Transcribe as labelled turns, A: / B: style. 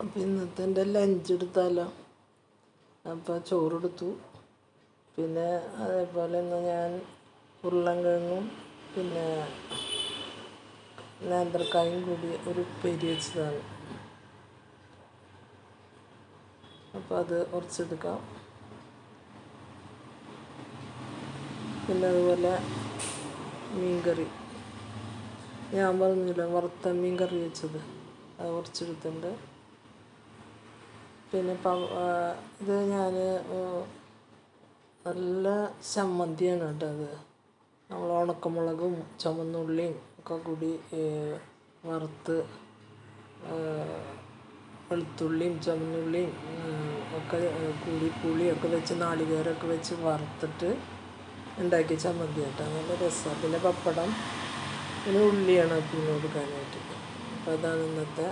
A: അപ്പം ഇന്നത്തെ എൻ്റെ ലഞ്ച് എടുത്താലോ. അപ്പോൾ ചോറെടുത്തു. പിന്നെ അതേപോലെ ഇന്ന് ഞാൻ ഉരുളൻകിഴങ്ങും പിന്നെ നേന്ത്രക്കായും കൂടി ഒരു ഉപ്പേരി വെച്ചതാണ്. അപ്പോൾ അത് കുറച്ചെടുക്കാം. പിന്നെ അതുപോലെ മീൻകറി, ഞാൻ പറഞ്ഞില്ല വറുത്ത മീൻ കറി വെച്ചത്, അത് കുറച്ചെടുത്തിട്ടുണ്ട്. പിന്നെ ഇത് ഞാൻ നല്ല ചമ്മന്തിയാണ് കേട്ടോ. അത് നമ്മൾ ഉണക്കമുളകും ചുവന്നുള്ളിയും ഒക്കെ കൂടി വറുത്ത്, വെളുത്തുള്ളിയും ചുവന്നുള്ളിയും ഒക്കെ കൂടി പുളിയൊക്കെ വെച്ച് നാളികേരമൊക്കെ വെച്ച് വറുത്തിട്ട് ഉണ്ടാക്കിയ ചമ്മന്തി കേട്ടോ. നല്ല രസമാണ്. പിന്നെ പപ്പടം, പിന്നെ ഉള്ളിയാണ് പിന്നെ കൊടുക്കാനായിട്ട്. അപ്പോൾ അതാണ് ഇന്നത്തെ